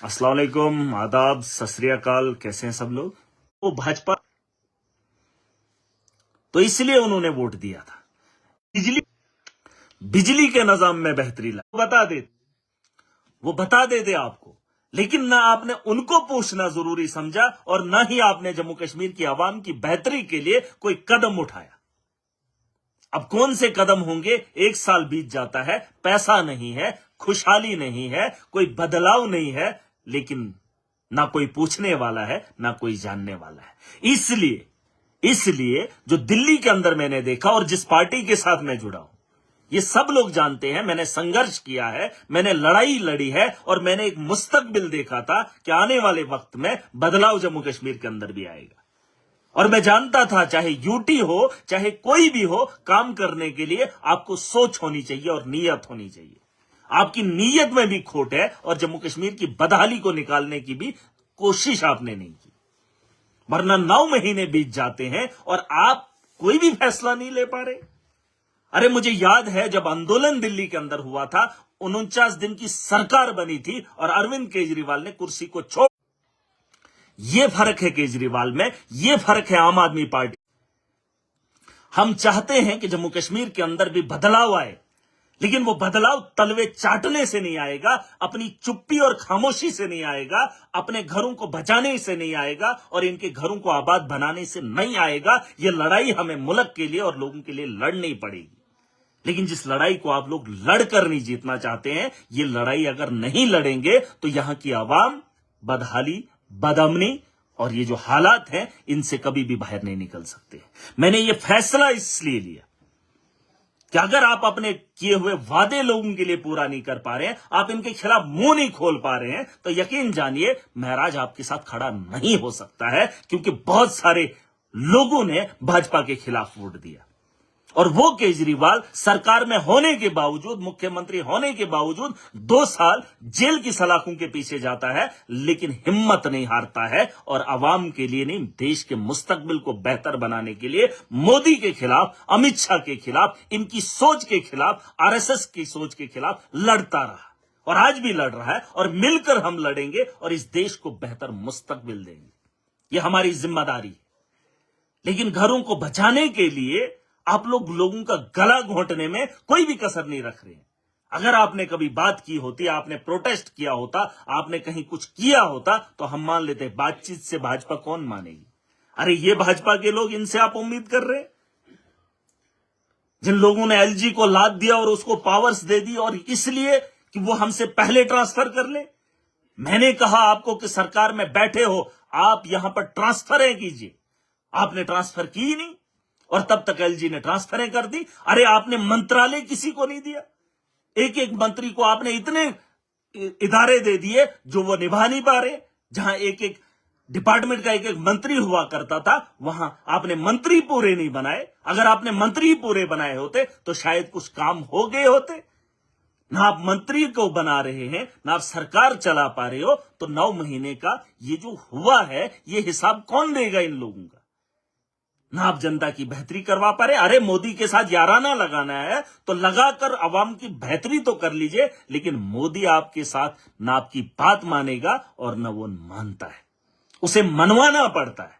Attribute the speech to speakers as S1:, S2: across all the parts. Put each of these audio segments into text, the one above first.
S1: अस्सलाम वालेकुम, आदाब, सत श्री अकाल। कैसे हैं सब लोग? वो भाजपा, तो इसलिए उन्होंने वोट दिया था। बिजली बिजली के निजाम में बेहतरी ला वो बता देते आपको, लेकिन ना आपने उनको पूछना जरूरी समझा और ना ही आपने जम्मू कश्मीर की आवाम की बेहतरी के लिए कोई कदम उठाया। अब कौन से कदम होंगे? 1 साल बीत जाता है, पैसा नहीं है, खुशहाली नहीं है, कोई बदलाव नहीं है, लेकिन ना कोई पूछने वाला है, ना कोई जानने वाला है। इसलिए जो दिल्ली के अंदर मैंने देखा और जिस पार्टी के साथ मैं जुड़ा हूं, ये सब लोग जानते हैं, मैंने संघर्ष किया है, मैंने लड़ाई लड़ी है और मैंने एक मुस्तकबिल देखा था कि आने वाले वक्त में बदलाव जम्मू कश्मीर के अंदर भी आएगा। और मैं जानता था, चाहे यूटी हो, चाहे कोई भी हो, काम करने के लिए आपको सोच होनी चाहिए और नीयत होनी चाहिए। आपकी नीयत में भी खोट है और जम्मू कश्मीर की बदहाली को निकालने की भी कोशिश आपने नहीं की। वरना 9 महीने बीत जाते हैं और आप कोई भी फैसला नहीं ले पा रहे। अरे मुझे याद है जब आंदोलन दिल्ली के अंदर हुआ था, 49 दिन की सरकार बनी थी और अरविंद केजरीवाल ने कुर्सी को छोड़। यह फर्क है केजरीवाल में, यह फर्क है आम आदमी पार्टी। हम चाहते हैं कि जम्मू कश्मीर के अंदर भी बदलाव आए, लेकिन वो बदलाव तलवे चाटने से नहीं आएगा, अपनी चुप्पी और खामोशी से नहीं आएगा, अपने घरों को बचाने से नहीं आएगा और इनके घरों को आबाद बनाने से नहीं आएगा। ये लड़ाई हमें मुल्क के लिए और लोगों के लिए लड़नी पड़ेगी। लेकिन जिस लड़ाई को आप लोग लड़कर नहीं जीतना चाहते हैं, ये लड़ाई अगर नहीं लड़ेंगे तो यहां की आवाम बदहाली, बदअमनी और ये जो हालात हैं, इनसे कभी भी बाहर नहीं निकल सकते। मैंने ये फैसला इसलिए लिया कि अगर आप अपने किए हुए वादे लोगों के लिए पूरा नहीं कर पा रहे हैं, आप इनके खिलाफ मुंह नहीं खोल पा रहे हैं, तो यकीन जानिए महराज आपके साथ खड़ा नहीं हो सकता है, क्योंकि बहुत सारे लोगों ने भाजपा के खिलाफ वोट दिया। और वो केजरीवाल सरकार में होने के बावजूद, मुख्यमंत्री होने के बावजूद 2 साल जेल की सलाखों के पीछे जाता है, लेकिन हिम्मत नहीं हारता है और आवाम के लिए नहीं, देश के मुस्तकबिल को बेहतर बनाने के लिए मोदी के खिलाफ, अमित शाह के खिलाफ, इनकी सोच के खिलाफ, आरएसएस की सोच के खिलाफ लड़ता रहा और आज भी लड़ रहा है। और मिलकर हम लड़ेंगे और इस देश को बेहतर मुस्तकबिल देंगे। यह हमारी जिम्मेदारी है। लेकिन घरों को बचाने के लिए आप लोगों का गला घोंटने में कोई भी कसर नहीं रख रहे हैं। अगर आपने कभी बात की होती, आपने प्रोटेस्ट किया होता, आपने कहीं कुछ किया होता, तो हम मान लेते। बातचीत से भाजपा कौन मानेगी? अरे ये भाजपा के लोग, इनसे आप उम्मीद कर रहे हैं? जिन लोगों ने एलजी को लाद दिया और उसको पावर्स दे दी, और इसलिए कि वो हमसे पहले ट्रांसफर कर ले। मैंने कहा आपको कि सरकार में बैठे हो, आप यहां पर ट्रांसफरें कीजिए। आपने ट्रांसफर की ही नहीं और तब तक एलजी ने ट्रांसफरें कर दी। अरे आपने मंत्रालय किसी को नहीं दिया। एक एक मंत्री को आपने इतने इदारे दे दिए जो वो निभा नहीं पा रहे। जहां एक एक डिपार्टमेंट का एक एक मंत्री हुआ करता था, वहां आपने मंत्री पूरे नहीं बनाए। अगर आपने मंत्री पूरे बनाए होते तो शायद कुछ काम हो गए होते। ना आप मंत्री को बना रहे हैं, ना आप सरकार चला पा रहे हो, तो 9 महीने का ये जो हुआ है, ये हिसाब कौन देगा इन लोगों का? ना आप जनता की बेहतरी करवा पा रहे। अरे मोदी के साथ याराना लगाना है तो लगाकर अवाम की बेहतरी तो कर लीजिए, लेकिन मोदी आपके साथ ना आपकी बात मानेगा और ना वो मानता है। उसे मनवाना पड़ता है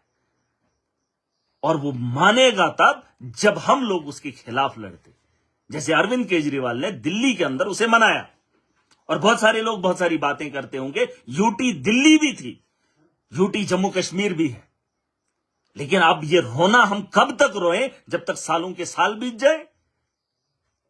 S1: और वो मानेगा तब जब हम लोग उसके खिलाफ लड़ते। जैसे अरविंद केजरीवाल ने दिल्ली के अंदर उसे मनाया। और बहुत सारे लोग बहुत सारी बातें करते होंगे, यूटी दिल्ली भी थी, यूटी जम्मू कश्मीर भी है। लेकिन अब ये रोना हम कब तक रोएं? जब तक सालों के साल बीत जाए।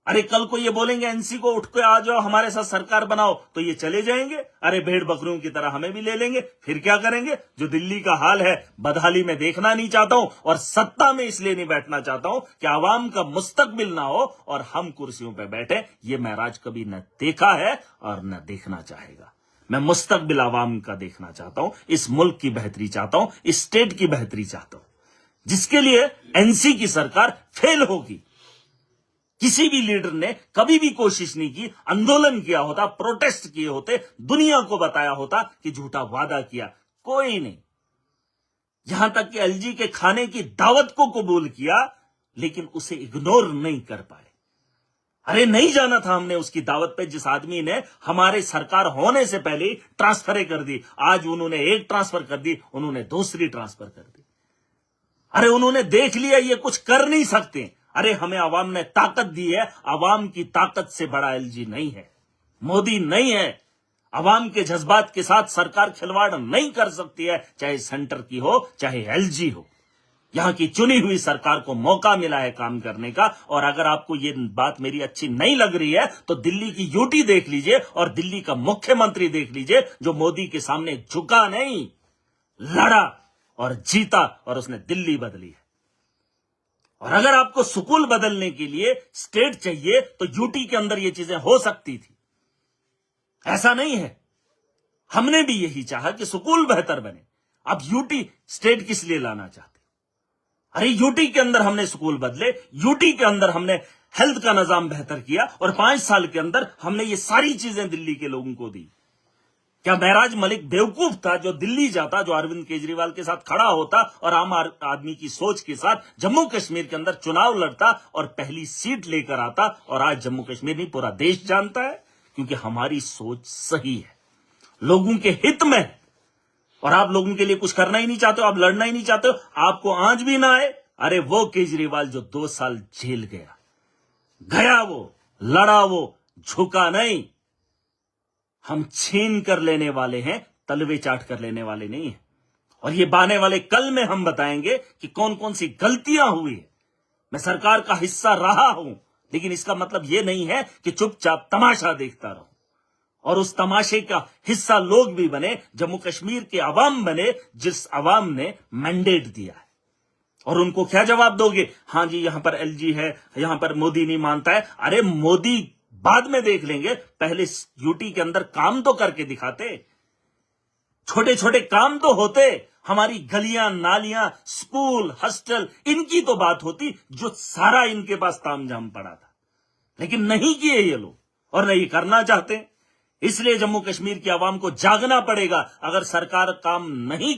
S1: अरे कल को ये बोलेंगे एनसी को उठ के आ जाओ, हमारे साथ सरकार बनाओ, तो ये चले जाएंगे। अरे भेड़ बकरियों की तरह हमें भी ले लेंगे, फिर क्या करेंगे? जो दिल्ली का हाल है, बदहाली में देखना नहीं चाहता हूं और सत्ता में इसलिए नहीं बैठना चाहता हूं कि आवाम का मुस्तकबिल ना हो और हम कुर्सियों पर बैठे। ये महराज कभी न देखा है और न देखना चाहेगा। मैं मुस्तकबिल आवाम का देखना चाहता हूं, इस मुल्क की बेहतरी चाहता हूं, इस स्टेट की बेहतरी चाहता हूं, जिसके लिए एनसी की सरकार फेल होगी। किसी भी लीडर ने कभी भी कोशिश नहीं की, आंदोलन किया होता, प्रोटेस्ट किए होते, दुनिया को बताया होता कि झूठा वादा किया, कोई नहीं। यहां तक कि एलजी के खाने की दावत को कबूल किया, लेकिन उसे इग्नोर नहीं कर पाए। अरे नहीं जाना था हमने उसकी दावत पे, जिस आदमी ने हमारे सरकार होने से पहले ही ट्रांसफर कर दी। आज उन्होंने एक ट्रांसफर कर दी, उन्होंने दूसरी ट्रांसफर कर दी। अरे उन्होंने देख लिया ये कुछ कर नहीं सकते। अरे हमें आवाम ने ताकत दी है, आवाम की ताकत से बड़ा एलजी नहीं है, मोदी नहीं है। आवाम के जज्बात के साथ सरकार खिलवाड़ नहीं कर सकती है, चाहे सेंटर की हो चाहे एलजी हो। यहां की चुनी हुई सरकार को मौका मिला है काम करने का। और अगर आपको ये बात मेरी अच्छी नहीं लग रही है तो दिल्ली की यूटी देख लीजिए और दिल्ली का मुख्यमंत्री देख लीजिए, जो मोदी के सामने झुका नहीं, लड़ा और जीता और उसने दिल्ली बदली है। और अगर आपको स्कूल बदलने के लिए स्टेट चाहिए तो यूटी के अंदर ये चीजें हो सकती थी, ऐसा नहीं है। हमने भी यही चाहा कि स्कूल बेहतर बने। अब यूटी स्टेट किस लिए लाना चाहते? अरे यूटी के अंदर हमने स्कूल बदले, यूटी के अंदर हमने हेल्थ का निजाम बेहतर किया और 5 साल के अंदर हमने ये सारी चीजें दिल्ली के लोगों को दी। क्या महराज मलिक बेवकूफ था जो दिल्ली जाता, जो अरविंद केजरीवाल के साथ खड़ा होता और आम आदमी की सोच के साथ जम्मू कश्मीर के अंदर चुनाव लड़ता और पहली सीट लेकर आता? और आज जम्मू कश्मीर नहीं पूरा देश जानता है, क्योंकि हमारी सोच सही है, लोगों के हित में है। और आप लोगों के लिए कुछ करना ही नहीं चाहते हो, आप लड़ना ही नहीं चाहते हो, आपको आंच भी ना आए। अरे वो केजरीवाल जो 2 साल जेल गया वो, लड़ा वो, झुका नहीं। हम छीन कर लेने वाले हैं, तलवे चाट कर लेने वाले नहीं हैं। और ये आने वाले कल में हम बताएंगे कि कौन कौन सी गलतियां हुई है। मैं सरकार का हिस्सा रहा हूं, लेकिन इसका मतलब यह नहीं है कि चुपचाप तमाशा देखता रहूं। और उस तमाशे का हिस्सा लोग भी बने, जम्मू कश्मीर के अवाम बने, जिस अवाम ने मैंडेट दिया है। और उनको क्या जवाब दोगे? हां जी, यहां पर एलजी है, यहां पर मोदी नहीं मानता है। अरे मोदी बाद में देख लेंगे, पहले यूटी के अंदर काम तो करके दिखाते, छोटे छोटे काम तो होते। हमारी गलियां, नालियां, स्कूल, हॉस्टल, इनकी तो बात होती, जो सारा इनके पास तामझाम पड़ा था। लेकिन नहीं किए ये लोग, और नहीं करना चाहते। इसलिए जम्मू कश्मीर की आवाम को जागना पड़ेगा। अगर सरकार काम नहीं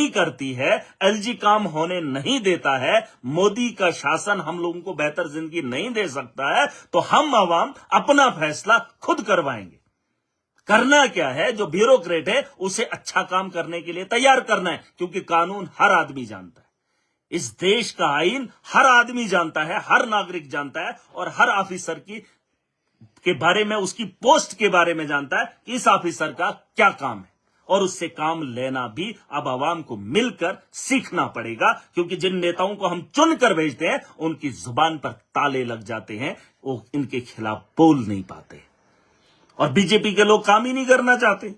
S1: करती है, एलजी काम होने नहीं देता है, मोदी का शासन हम लोगों को बेहतर जिंदगी नहीं दे सकता है, तो हम आवाम अपना फैसला खुद करवाएंगे। करना क्या है? जो ब्यूरोक्रेट है उसे अच्छा काम करने के लिए तैयार करना है, क्योंकि कानून हर आदमी जानता है, इस देश का आईन हर आदमी जानता है, हर नागरिक जानता है, और हर ऑफिसर के बारे में, उसकी पोस्ट के बारे में जानता है कि इस ऑफिसर का क्या काम है। और उससे काम लेना भी अब आवाम को मिलकर सीखना पड़ेगा, क्योंकि जिन नेताओं को हम चुनकर भेजते हैं उनकी जुबान पर ताले लग जाते हैं, वो इनके खिलाफ बोल नहीं पाते। और बीजेपी के लोग काम ही नहीं करना चाहते।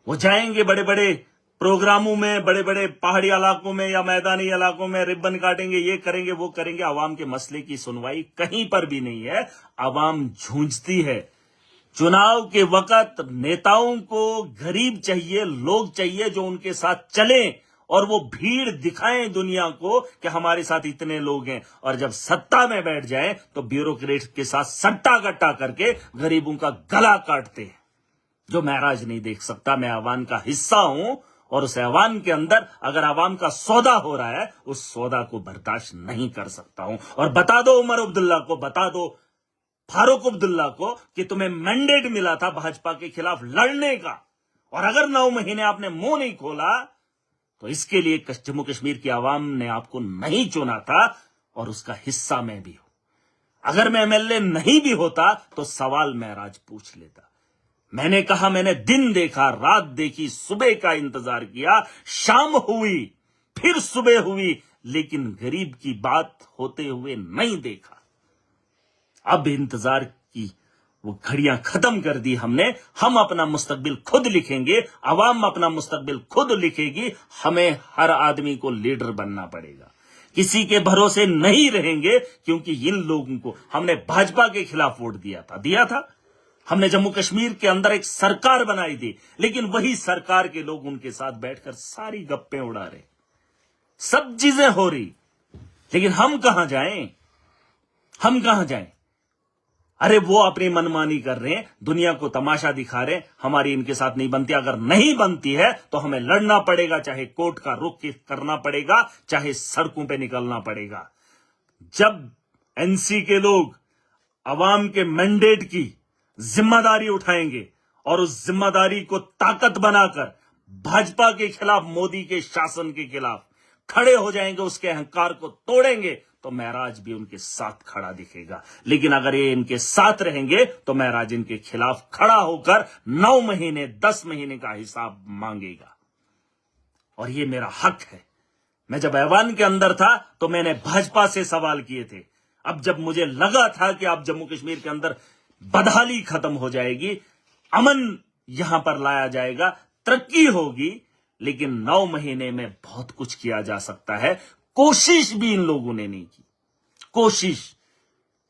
S1: वो जाएंगे बड़े बड़े प्रोग्रामों में, बड़े बड़े पहाड़ी इलाकों में या मैदानी इलाकों में, रिबन काटेंगे, ये करेंगे वो करेंगे। आवाम के मसले की सुनवाई कहीं पर भी नहीं है। आवाम झूंझती है। चुनाव के वक्त नेताओं को गरीब चाहिए, लोग चाहिए जो उनके साथ चलें और वो भीड़ दिखाएं दुनिया को कि हमारे साथ इतने लोग हैं। और जब सत्ता में बैठ जाएं तो ब्यूरोक्रेट के साथ सट्टा गट्टा करके गरीबों का गला काटते हैं, जो महराज नहीं देख सकता। मैं आवाम का हिस्सा हूं, और उस आवाम के अंदर अगर आवाम का सौदा हो रहा है, उस सौदा को बर्दाश्त नहीं कर सकता हूं। और बता दो उमर अब्दुल्ला को, बता दो फारूक अब्दुल्ला को कि तुम्हें मैंडेट मिला था भाजपा के खिलाफ लड़ने का, और अगर 9 महीने आपने मुंह नहीं खोला तो इसके लिए जम्मू कश्मीर की आवाम ने आपको नहीं चुना था, और उसका हिस्सा मैं भी हूं। अगर मैं एमएलए नहीं भी होता तो सवाल महराज पूछ लेता। मैंने कहा, मैंने दिन देखा, रात देखी, सुबह का इंतजार किया, शाम हुई, फिर सुबह हुई, लेकिन गरीब की बात होते हुए नहीं देखा। अब इंतजार की वो घड़ियां खत्म कर दी हमने। हम अपना मुस्तकबिल खुद लिखेंगे, अवाम अपना मुस्तकबिल खुद लिखेगी। हमें हर आदमी को लीडर बनना पड़ेगा, किसी के भरोसे नहीं रहेंगे, क्योंकि इन लोगों को हमने भाजपा के खिलाफ वोट दिया था। हमने जम्मू कश्मीर के अंदर एक सरकार बनाई थी, लेकिन वही सरकार के लोग उनके साथ बैठकर सारी गप्पे उड़ा रहे, सब चीजें हो रही, लेकिन हम कहां जाएं? अरे वो अपनी मनमानी कर रहे हैं, दुनिया को तमाशा दिखा रहे हैं, हमारी इनके साथ नहीं बनती। अगर नहीं बनती है तो हमें लड़ना पड़ेगा, चाहे कोर्ट का रुख करना पड़ेगा, चाहे सड़कों पे निकलना पड़ेगा। जब एनसी के लोग अवाम के मैंडेट की जिम्मेदारी उठाएंगे और उस जिम्मेदारी को ताकत बनाकर भाजपा के खिलाफ, मोदी के शासन के खिलाफ खड़े हो जाएंगे, उसके अहंकार को तोड़ेंगे, तो महराज भी उनके साथ खड़ा दिखेगा। लेकिन अगर ये इनके साथ रहेंगे तो महराज इनके खिलाफ खड़ा होकर 9 महीने 10 महीने का हिसाब मांगेगा। और ये मेरा हक है। मैं जब ऐवान के अंदर था तो मैंने भाजपा से सवाल किए थे। अब जब मुझे लगा था कि अब जम्मू कश्मीर के अंदर बदहाली खत्म हो जाएगी, अमन यहां पर लाया जाएगा, तरक्की होगी, लेकिन 9 महीने में बहुत कुछ किया जा सकता है। कोशिश भी इन लोगों ने नहीं की। कोशिश।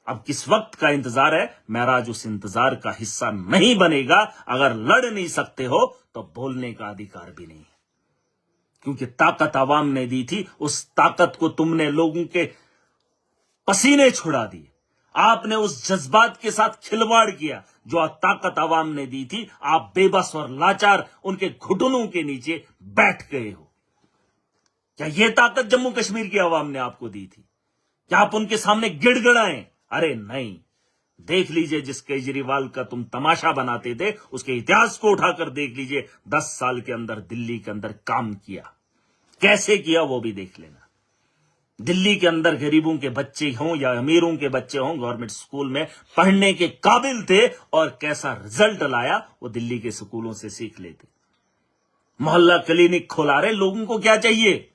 S1: अब किस वक्त का इंतजार है? महराज उस इंतजार का हिस्सा नहीं बनेगा। अगर लड़ नहीं सकते हो तो बोलने का अधिकार भी नहीं, क्योंकि ताकत आवाम ने दी थी। उस ताकत को तुमने लोगों के पसीने छुड़ा दिए। आपने उस जज्बात के साथ खिलवाड़ किया जो ताकत आवाम ने दी थी। आप बेबस और लाचार उनके घुटनों के नीचे बैठ गए हो। क्या यह ताकत जम्मू कश्मीर की आवाम ने आपको दी थी? क्या आप उनके सामने गिड़गिड़ाएं? अरे नहीं। देख लीजिए, जिस केजरीवाल का तुम तमाशा बनाते थे, उसके इतिहास को उठाकर देख लीजिए। 10 साल के अंदर दिल्ली के अंदर काम किया, कैसे किया वो भी देख लेना। दिल्ली के अंदर गरीबों के बच्चे हों या अमीरों के बच्चे हों, गवर्नमेंट स्कूल में पढ़ने के काबिल थे, और कैसा रिजल्ट लाया वो दिल्ली के स्कूलों से सीख लेते। मोहल्ला क्लिनिक खोला रहे। लोगों को क्या चाहिए?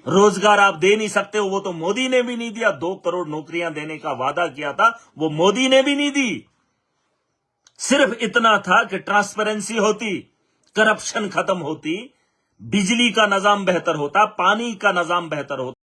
S1: रोजगार आप दे नहीं सकते हो, वो तो मोदी ने भी नहीं दिया। 2 करोड़ नौकरियां देने का वादा किया था, वो मोदी ने भी नहीं दी। सिर्फ इतना था कि ट्रांसपेरेंसी होती, करप्शन खत्म होती, बिजली का निजाम बेहतर होता, पानी का निजाम बेहतर होता।